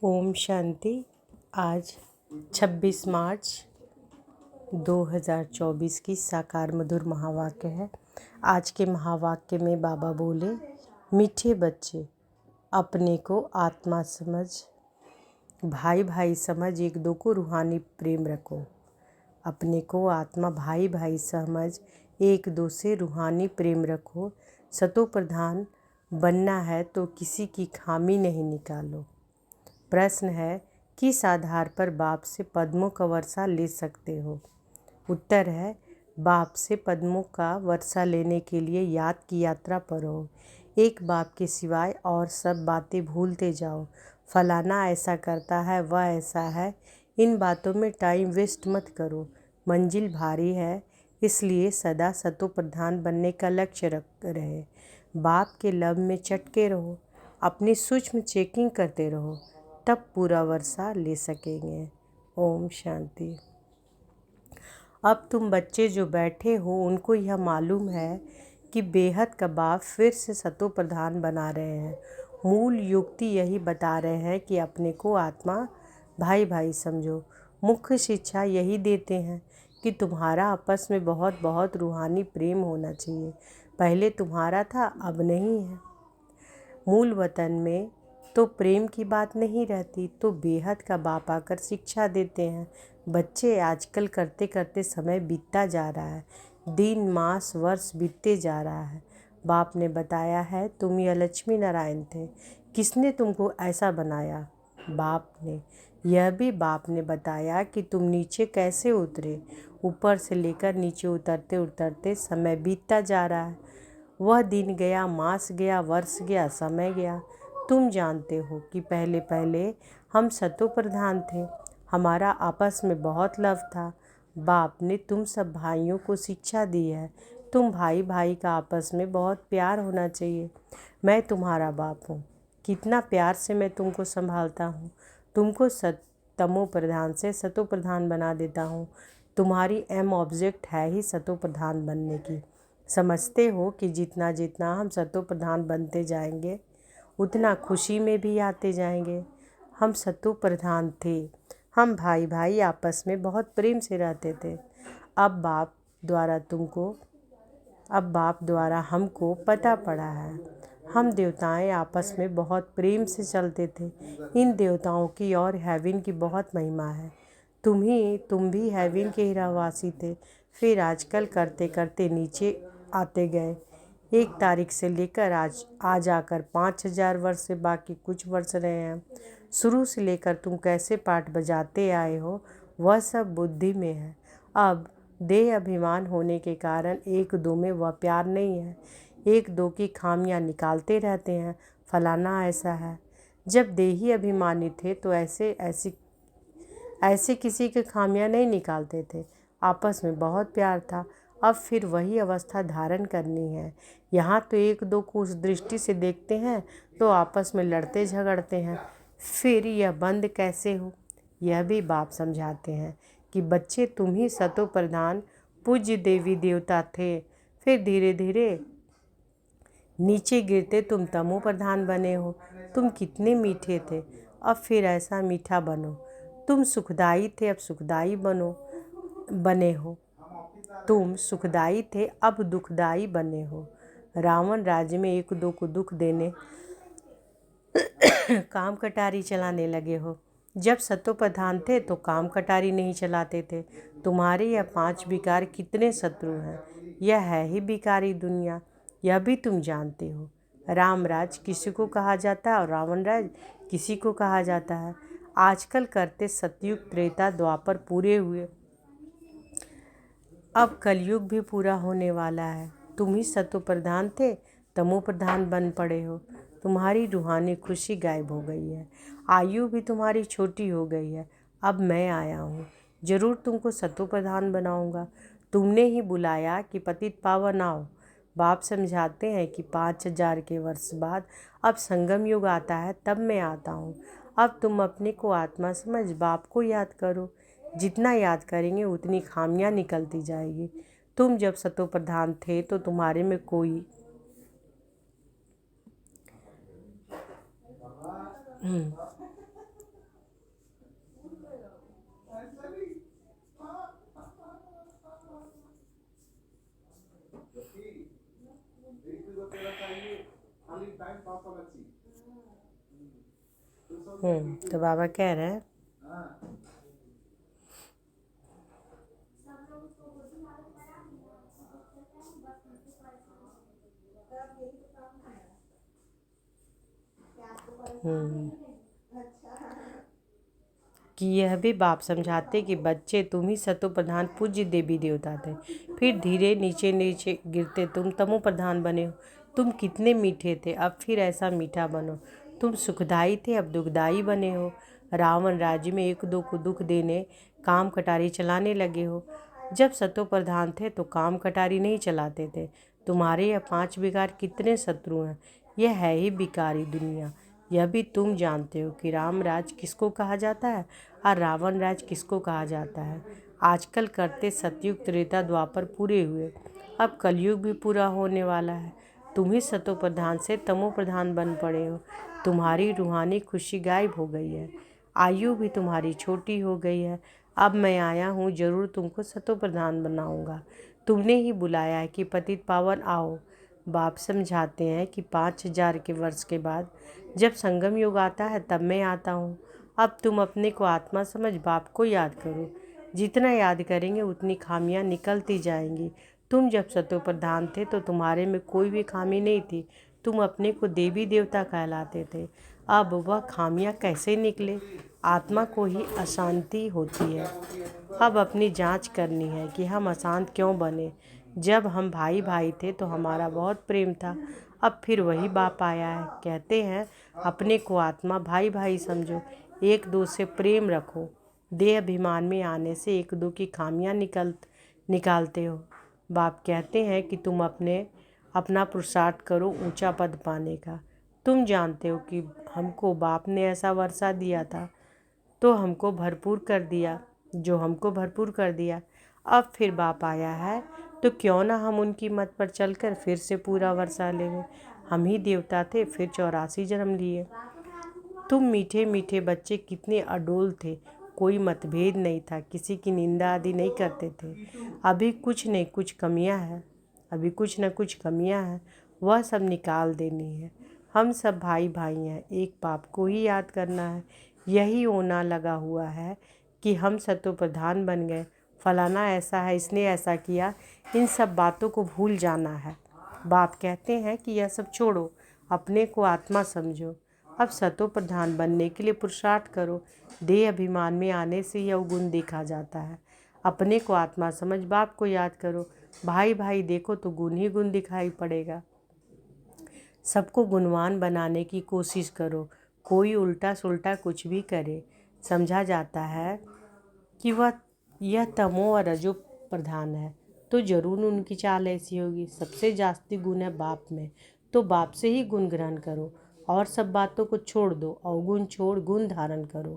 ओम शांति। आज 26 मार्च 2024 की साकार मधुर महावाक्य है। आज के महावाक्य में बाबा बोले, मीठे बच्चे, अपने को आत्मा समझ, भाई भाई समझ, एक दो को रूहानी प्रेम रखो। अपने को आत्मा भाई भाई समझ, एक दो से रूहानी प्रेम रखो। सतो प्रधान बनना है तो किसी की खामी नहीं निकालो। प्रश्न है, किस आधार पर बाप से पद्मों का वर्षा ले सकते हो? उत्तर है, बाप से पद्मों का वर्षा लेने के लिए याद की यात्रा पर हो। एक बाप के सिवाय और सब बातें भूलते जाओ। फलाना ऐसा करता है, वह ऐसा है, इन बातों में टाइम वेस्ट मत करो। मंजिल भारी है, इसलिए सदा सतो प्रधान बनने का लक्ष्य रख रहे। बाप के लब में चटके रहो, अपनी सूक्ष्म चेकिंग करते रहो, तब पूरा वर्षा ले सकेंगे। ओम शांति। अब तुम बच्चे जो बैठे हो उनको यह मालूम है कि बेहद का बाप फिर से सतो प्रधान बना रहे हैं। मूल युक्ति यही बता रहे हैं कि अपने को आत्मा भाई भाई समझो। मुख्य शिक्षा यही देते हैं कि तुम्हारा आपस में बहुत बहुत रूहानी प्रेम होना चाहिए। पहले तुम्हारा था, अब नहीं है। मूल वतन में तो प्रेम की बात नहीं रहती, तो बेहद का बाप आकर शिक्षा देते हैं। बच्चे, आजकल करते करते समय बीतता जा रहा है, दिन मास वर्ष बीतते जा रहा है। बाप ने बताया है तुम यह लक्ष्मी नारायण थे। किसने तुमको ऐसा बनाया? बाप ने। यह भी बाप ने बताया कि तुम नीचे कैसे उतरे। ऊपर से लेकर नीचे उतरते उतरते समय बीतता जा रहा है। वह दिन गया, मास गया, वर्ष गया, समय गया। तुम जानते हो कि पहले पहले हम सतो प्रधान थे, हमारा आपस में बहुत लव था। बाप ने तुम सब भाइयों को शिक्षा दी है, तुम भाई भाई का आपस में बहुत प्यार होना चाहिए। मैं तुम्हारा बाप हूँ, कितना प्यार से मैं तुमको संभालता हूँ। तुमको तमो प्रधान से सतो प्रधान बना देता हूँ। तुम्हारी एम ऑब्जेक्ट है ही सतो प्रधान बनने की। समझते हो कि जितना जितना हम सतो प्रधान बनते जाएंगे उतना खुशी में भी आते जाएंगे। हम सतो प्रधान थे, हम भाई भाई आपस में बहुत प्रेम से रहते थे। अब बाप द्वारा हमको पता पड़ा है, हम देवताएं आपस में बहुत प्रेम से चलते थे। इन देवताओं की और हेवन की बहुत महिमा है। तुम भी हेवन के हीरावासी थे, फिर आजकल करते करते नीचे आते गए। 1 तारीख से लेकर आज आकर 5000 वर्ष से बाकी कुछ वर्ष रहे हैं। शुरू से लेकर तुम कैसे पाठ बजाते आए हो वह सब बुद्धि में है। अब देह अभिमान होने के कारण एक दो में वह प्यार नहीं है। एक दो की खामियां निकालते रहते हैं, फलाना ऐसा है। जब देही अभिमानी थे तो ऐसे किसी की खामियां नहीं निकालते थे, आपस में बहुत प्यार था। अब फिर वही अवस्था धारण करनी है। यहाँ तो एक दो को उस दृष्टि से देखते हैं तो आपस में लड़ते झगड़ते हैं। फिर यह बंद कैसे हो? यह भी बाप समझाते हैं कि बच्चे, तुम ही सतो प्रधान पूज्य देवी देवता थे, फिर धीरे धीरे नीचे गिरते तुम तमो प्रधान बने हो। तुम कितने मीठे थे, अब फिर ऐसा मीठा बनो। तुम सुखदाई थे, अब सुखदाई बने हो। तुम सुखदाई थे, अब दुखदाई बने हो। रावण राज्य में एक दो को दुख देने काम कटारी चलाने लगे हो। जब सतो प्रधान थे तो काम कटारी नहीं चलाते थे। तुम्हारे यह 5 विकार कितने शत्रु हैं। यह है ही विकारी दुनिया, यह भी तुम जानते हो। राम राज किसी को कहा जाता है और रावण राज किसी को कहा जाता है। आजकल करते सतयुग त्रेता द्वापर पूरे हुए, अब कलयुग भी पूरा होने वाला है। तुम ही सतो प्रधान थे, तमो प्रधान बन पड़े हो। तुम्हारी रूहानी खुशी गायब हो गई है, आयु भी तुम्हारी छोटी हो गई है। अब मैं आया हूँ, जरूर तुमको सतो प्रधान बनाऊंगा। तुमने ही बुलाया कि पतित पावन आओ। बाप समझाते हैं कि 5000 के वर्ष बाद अब संगम युग आता है, तब मैं आता हूँ। अब तुम अपने को आत्मा समझ बाप को याद करो। जितना याद करेंगे उतनी खामियां निकलती जाएगी। तुम जब सतो प्रधान थे तो तुम्हारे में कोई तो बाबा कह रहे हैं कि यह भी बाप समझाते कि बच्चे तुम ही सतो प्रधान पूज्य देवी देवता थे, फिर धीरे नीचे नीचे गिरते तुम तमो प्रधान बने हो। तुम कितने मीठे थे, अब फिर ऐसा मीठा बनो। तुम सुखदाई थे, अब दुखदाई बने हो। रावण राज्य में एक दो को दुख देने काम कटारी चलाने लगे हो। जब सतो प्रधान थे तो काम कटारी नहीं चलाते थे। तुम्हारे यह 5 विकार कितने शत्रु हैं। यह है ही विकारी दुनिया। यह भी तुम जानते हो कि राम राज किसको कहा जाता है और रावण राज किसको कहा जाता है। आजकल करते सतयुग त्रेता द्वापर पूरे हुए, अब कलयुग भी पूरा होने वाला है। तुम ही सतो प्रधान से तमो प्रधान बन पड़े हो। तुम्हारी रूहानी खुशी गायब हो गई है, आयु भी तुम्हारी छोटी हो गई है। अब मैं आया हूँ, जरूर तुमको सतो प्रधान बनाऊंगा। तुमने ही बुलाया है कि पतित पावन आओ। बाप समझाते हैं कि 5000 के वर्ष के बाद जब संगम युग आता है तब मैं आता हूँ। अब तुम अपने को आत्मा समझ बाप को याद करो। जितना याद करेंगे उतनी खामियां निकलती जाएंगी। तुम जब सतो प्रधान थे तो तुम्हारे में कोई भी खामी नहीं थी। तुम अपने को देवी देवता कहलाते थे। अब वह खामियां कैसे निकले। आत्मा को ही अशांति होती है। अब अपनी जांच करनी है कि हम अशांत क्यों बने। जब हम भाई भाई थे तो हमारा बहुत प्रेम था। अब फिर वही बाप आया है। कहते हैं अपने को आत्मा भाई भाई समझो, एक दो से प्रेम रखो। देह अभिमान में आने से एक दो की खामियां निकालते हो। बाप कहते हैं कि तुम अपना पुरुषार्थ करो ऊंचा पद पाने का। तुम जानते हो कि हमको बाप ने ऐसा वर्षा दिया था तो हमको भरपूर कर दिया, जो हमको भरपूर कर दिया। अब फिर बाप आया है तो क्यों ना हम उनकी मत पर चलकर फिर से पूरा वर्षा लेंगे। हम ही देवता थे, फिर 84 जन्म लिए। तुम मीठे मीठे बच्चे कितने अडोल थे, कोई मतभेद नहीं था, किसी की निंदा आदि नहीं करते थे। अभी कुछ नहीं कुछ कमियां हैं, अभी कुछ न कुछ कमियां हैं, वह सब निकाल देनी है। हम सब भाई भाई हैं, एक बाप को ही याद करना है। यही होना लगा हुआ है कि हम सतो प्रधान बन गए, फलाना ऐसा है, इसने ऐसा किया। इन सब बातों को भूल जाना है। बाप कहते हैं कि यह सब छोड़ो, अपने को आत्मा समझो। अब सतो प्रधान बनने के लिए पुरुषार्थ करो। देह अभिमान में आने से यह गुण देखा जाता है। अपने को आत्मा समझ बाप को याद करो। भाई भाई देखो तो गुण ही गुण दिखाई पड़ेगा। सबको गुणवान बनाने की कोशिश करो। कोई उल्टा सुल्टा कुछ भी करे, समझा जाता है कि यह तमो और रजो प्रधान है, तो जरूर उनकी चाल ऐसी होगी। सबसे जास्ती गुण है बाप में, तो बाप से ही गुण ग्रहण करो और सब बातों को छोड़ दो। अवगुण छोड़ गुण धारण करो।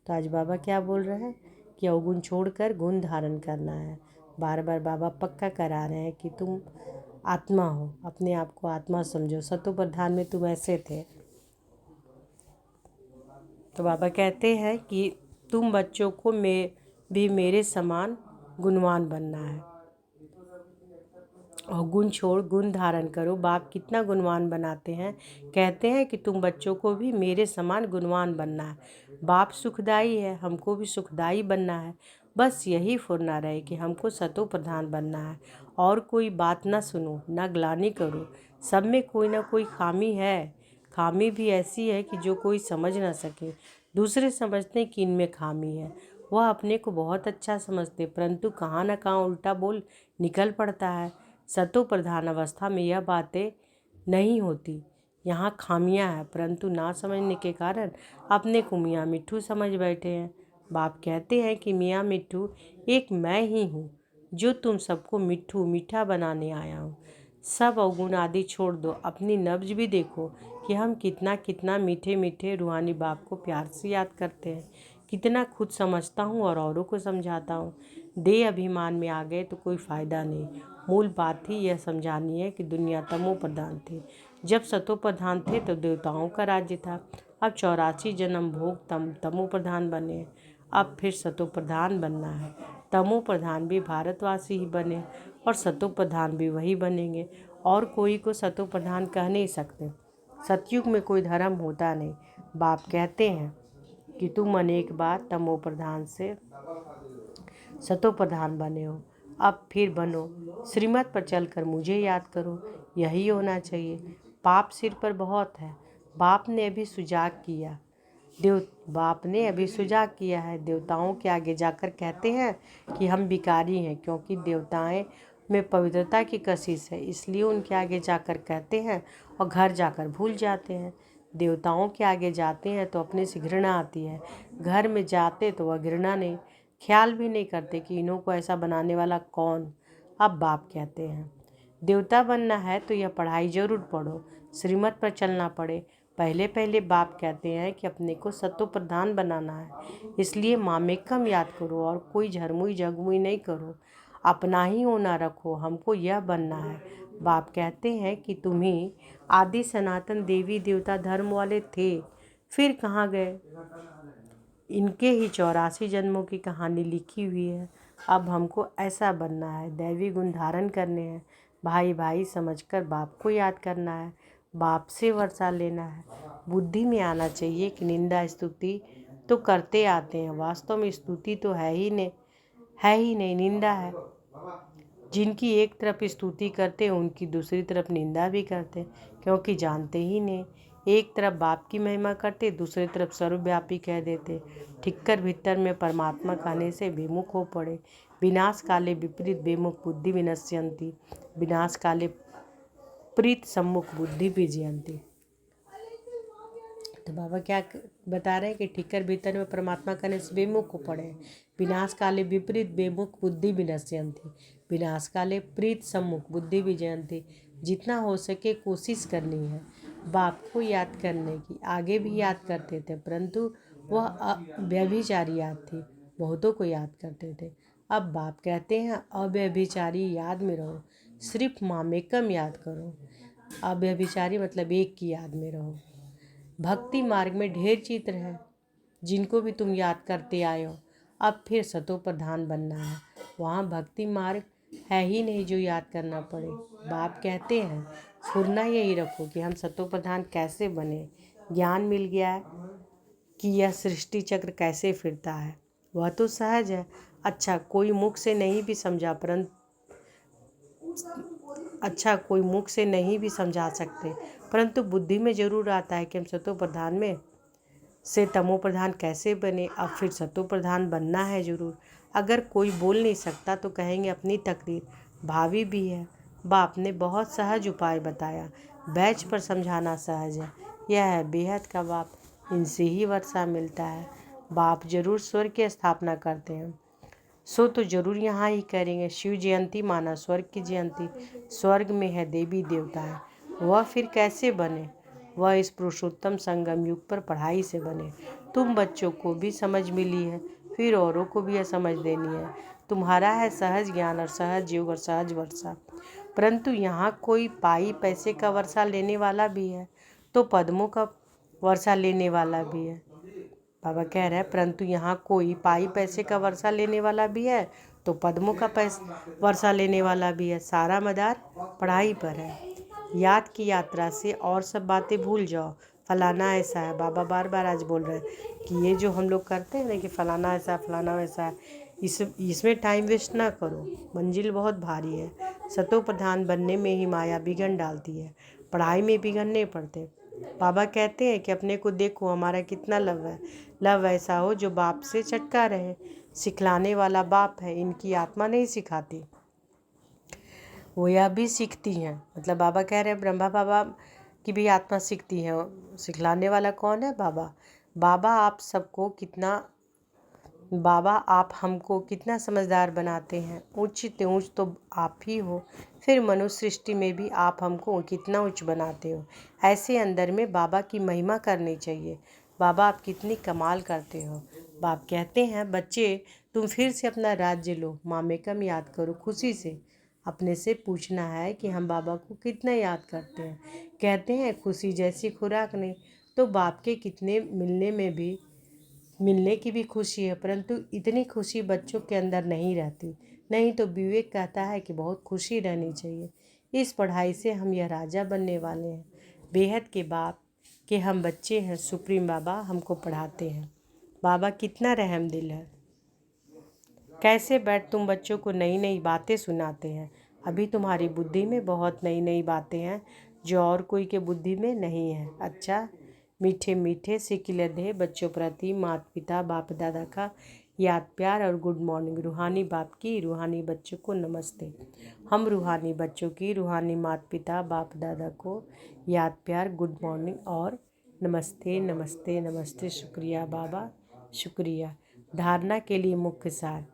तो आज बाबा क्या बोल रहे हैं कि अवगुण छोड़कर गुण धारण करना है। बार बार बाबा पक्का करा रहे हैं कि तुम आत्मा हो, अपने आप को आत्मा समझो। सतो प्रधान में तुम ऐसे थे। तो बाबा कहते हैं कि तुम बच्चों को भी मेरे समान गुणवान बनना है और गुण छोड़ गुण धारण करो। बाप कितना गुणवान बनाते हैं। कहते हैं कि तुम बच्चों को भी मेरे समान गुणवान बनना है। बाप सुखदाई है, हमको भी सुखदाई बनना है। बस यही फुरना रहे कि हमको सतो प्रधान बनना है और कोई बात ना सुनो, ना ग्लानि करो। सब में कोई ना कोई खामी है। खामी भी ऐसी है कि जो कोई समझ ना सके। दूसरे समझते कि इनमें खामी है, वह अपने को बहुत अच्छा समझते, परंतु कहाँ ना कहाँ उल्टा बोल निकल पड़ता है। सतो प्रधान अवस्था में यह बातें नहीं होती। यहाँ खामियां हैं, परंतु ना समझने के कारण अपने को मियाँ मिट्ठू समझ बैठे हैं। बाप कहते हैं कि मियाँ मिट्ठू एक मैं ही हूँ, जो तुम सबको मिट्ठू मीठा बनाने आया हूँ। सब अवगुण आदि छोड़ दो, अपनी नब्ज भी देखो कि हम कितना कितना मीठे मीठे रूहानी बाप को प्यार से याद करते हैं। कितना खुद समझता हूँ और औरों को समझाता हूँ। देह अभिमान में आ गए तो कोई फ़ायदा नहीं। मूल बात ही यह समझानी है कि दुनिया तमो प्रधान थी। जब सतो प्रधान थे तो देवताओं का राज्य था। अब 84 जन्म भोग तमो प्रधान बने, अब फिर सतो प्रधान बनना है। तमो प्रधान भी भारतवासी ही बने और सतो प्रधान भी वही बनेंगे, और कोई को सतो प्रधान कह नहीं सकते। सतयुग में कोई धर्म होता नहीं। बाप कहते हैं कि तुम अनेक बार तमो प्रधान से सतो प्रधान बने हो, अब फिर बनो। श्रीमत पर चलकर मुझे याद करो, यही होना चाहिए। पाप सिर पर बहुत है। बाप ने अभी सुजाग किया है। देवताओं के आगे जाकर कहते हैं कि हम भिखारी हैं, क्योंकि देवताएं में पवित्रता की कशिश है, इसलिए उनके आगे जाकर कहते हैं और घर जाकर भूल जाते हैं। देवताओं के आगे जाते हैं तो अपने से घृणा आती है, घर में जाते तो वह घृणा नहीं, ख्याल भी नहीं करते कि इन्हों को ऐसा बनाने वाला कौन। अब बाप कहते हैं देवता बनना है तो यह पढ़ाई जरूर पढ़ो, श्रीमत पर चलना पड़े। पहले पहले बाप कहते हैं कि अपने को सतो प्रधान बनाना है, इसलिए मामेकम याद करो और कोई झरमुई जगमुई नहीं करो, अपना ही होना रखो, हमको यह बनना है। बाप कहते हैं कि तुम ही आदि सनातन देवी देवता धर्म वाले थे, फिर कहाँ गए? इनके ही 84 जन्मों की कहानी लिखी हुई है। अब हमको ऐसा बनना है, दैवी गुण धारण करने हैं, भाई भाई समझकर बाप को याद करना है, बाप से वर्षा लेना है। बुद्धि में आना चाहिए कि निंदा स्तुति तो करते आते हैं, वास्तव में स्तुति तो है ही नहीं, निंदा है। जिनकी एक तरफ स्तुति करते हैं उनकी दूसरी तरफ निंदा भी करते हैं, क्योंकि जानते ही नहीं। एक तरफ बाप की महिमा करते, दूसरी तरफ सर्वव्यापी कह देते। ठिक्कर भीतर में परमात्मा कहने से विमुख हो पड़े। विनाश काले विपरीत बेमुख बुद्धि विनश्यंती, विनाश काले प्रीत सम्मुख बुद्धि विजयंती। तो बाबा क्या बता रहे हैं कि ठिक्कर भीतर में परमात्मा कहने से विमुख हो पड़े। विनाश काले विपरीत बेमुख बुद्धि विनश्यंती, विनाश काले प्रीत सम्मुख बुद्धि विजयंती। जितना हो सके कोशिश करनी है बाप को याद करने की। आगे भी याद करते थे, परंतु वह व्यभिचारी याद थी, बहुतों को याद करते थे। अब बाप कहते हैं अव्यभिचारी याद में रहो, सिर्फ मामेकम याद करो। अव्यभिचारी मतलब एक की याद में रहो। भक्ति मार्ग में ढेर चित्र है जिनको भी तुम याद करते आए हो, अब फिर सतो प्रधान बनना है। वहाँ भक्ति मार्ग है ही नहीं जो याद करना पड़े। बाप कहते हैं फुरना यही रखो कि हम सतो प्रधान कैसे बने। ज्ञान मिल गया है कि यह सृष्टि चक्र कैसे फिरता है, वह तो सहज है। अच्छा कोई मुख से नहीं भी समझा सकते, परंतु बुद्धि में जरूर आता है कि हम सतो प्रधान में से तमो प्रधान कैसे बने। अब फिर सतो प्रधान बनना है जरूर। अगर कोई बोल नहीं सकता तो कहेंगे अपनी तकदीर, भावी भी है। बाप ने बहुत सहज उपाय बताया, बैच पर समझाना सहज है। यह है बेहद का बाप, इनसे ही वर्षा मिलता है। बाप जरूर स्वर्ग की स्थापना करते हैं, सो तो जरूर यहाँ ही करेंगे। शिव जयंती माना स्वर्ग की जयंती, स्वर्ग में है देवी देवताएं, वह फिर कैसे बने? वह इस पुरुषोत्तम संगम युग पर पढ़ाई से बने। तुम बच्चों को भी समझ मिली है, फिर औरों को भी यह समझ देनी है। तुम्हारा है सहज ज्ञान और सहज योग और सहज वर्षा, परंतु यहाँ कोई पाई पैसे का वर्षा लेने वाला भी है तो पद्मों का वर्षा लेने वाला भी है। बाबा कह रहे हैं परंतु यहाँ कोई पाई पैसे का वर्षा लेने वाला भी है तो पद्मों का वर्षा लेने वाला भी है। सारा मदार पढ़ाई पर है। याद की यात्रा से और सब बातें भूल जाओ। फलाना ऐसा है, बाबा बार बार आज बोल रहे हैं कि ये जो हम लोग करते हैं ना कि फलाना ऐसा है फलाना वैसा है, इसमें टाइम वेस्ट ना करो, मंजिल बहुत भारी है। सतो प्रधान बनने में ही माया बिगन डालती है, पढ़ाई में बिगन नहीं पड़ते। बाबा कहते हैं कि अपने को देखो हमारा कितना लव है। लव ऐसा हो जो बाप से चटका रहे। सिखलाने वाला बाप है, इनकी आत्मा नहीं सिखाती, वो यह भी सीखती हैं। मतलब बाबा कह रहे हैं ब्रह्मा बाबा की भी आत्मा सीखती है। सिखलाने वाला कौन है? बाबा। बाबा आप हमको कितना समझदार बनाते हैं। ऊंच तो आप ही हो, फिर मनुष्य सृष्टि में भी आप हमको कितना उच्च बनाते हो। ऐसे अंदर में बाबा की महिमा करनी चाहिए। बाबा आप कितनी कमाल करते हो। बाप कहते हैं बच्चे तुम फिर से अपना राज्य लो, मामेकम याद करो खुशी से। अपने से पूछना है कि हम बाबा को कितना याद करते हैं। कहते हैं खुशी जैसी खुराक नहीं, तो बाप के कितने मिलने की भी खुशी है, परंतु इतनी खुशी बच्चों के अंदर नहीं रहती। नहीं तो विवेक कहता है कि बहुत खुशी रहनी चाहिए। इस पढ़ाई से हम यह राजा बनने वाले हैं। बेहद के बाप के हम बच्चे हैं, सुप्रीम बाबा हमको पढ़ाते हैं। बाबा कितना रहम दिल है। कैसे बैठ तुम बच्चों को नई नई बातें सुनाते हैं। अभी तुम्हारी बुद्धि में बहुत नई नई बातें हैं जो और कोई के बुद्धि में नहीं है। अच्छा, मीठे मीठे सिकिलधे बच्चों प्रति माता पिता बाप दादा का याद प्यार और गुड मॉर्निंग। रूहानी बाप की रूहानी बच्चों को नमस्ते। हम रूहानी बच्चों की रूहानी माता पिता बाप दादा को याद प्यार गुड मॉर्निंग और नमस्ते नमस्ते नमस्ते। शुक्रिया बाबा, शुक्रिया। धारणा के लिए मुख्य सार।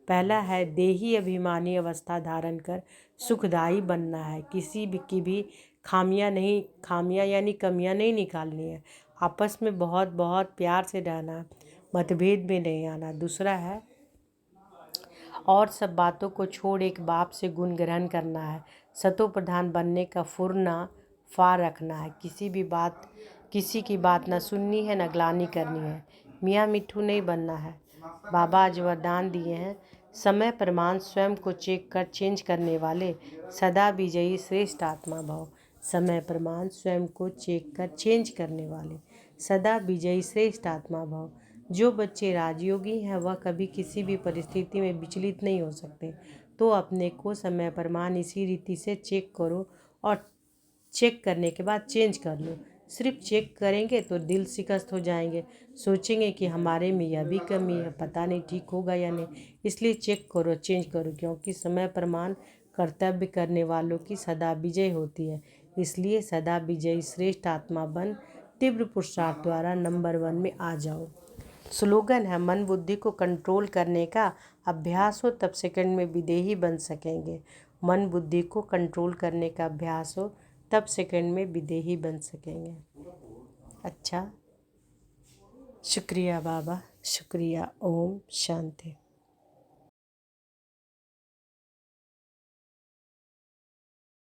पहला है, देही अभिमानी अवस्था धारण कर सुखदायी बनना है। किसी भी की भी खामियां यानी कमियां नहीं निकालनी है। आपस में बहुत बहुत प्यार से रहना, मतभेद में नहीं आना। दूसरा है, और सब बातों को छोड़ एक बाप से गुण ग्रहण करना है। सतो प्रधान बनने का फुरना फार रखना है। किसी की बात ना सुननी है ना ग्लानि करनी है। मियाँ मिट्ठू नहीं बनना है। बाबा आज वरदान दिए हैं, समय प्रमाण स्वयं को चेक कर चेंज करने वाले सदा विजयी श्रेष्ठ आत्मा भव। समय प्रमाण स्वयं को चेक कर चेंज करने वाले सदा विजयी श्रेष्ठ आत्मा भव। जो बच्चे राजयोगी हैं वह कभी किसी भी परिस्थिति में विचलित नहीं हो सकते। तो अपने को समय प्रमाण इसी रीति से चेक करो और चेक करने के बाद चेंज कर लो। सिर्फ चेक करेंगे तो दिल शिकस्त हो जाएंगे, सोचेंगे कि हमारे में यह भी कमी है, पता नहीं ठीक होगा या नहीं। इसलिए चेक करो, चेंज करो, क्योंकि समय प्रमाण कर्तव्य करने वालों की सदा विजय होती है। इसलिए सदा विजयी श्रेष्ठ आत्मा बन तीव्र पुरुषार्थ द्वारा नंबर 1 में आ जाओ। स्लोगन है, मन बुद्धि को कंट्रोल करने का अभ्यास हो तब सेकंड में विदेही बन सकेंगे। मन बुद्धि को कंट्रोल करने का अभ्यास हो तब सेकंड में विदेही बन सकेंगे। अच्छा, शुक्रिया बाबा, शुक्रिया। ओम शांति।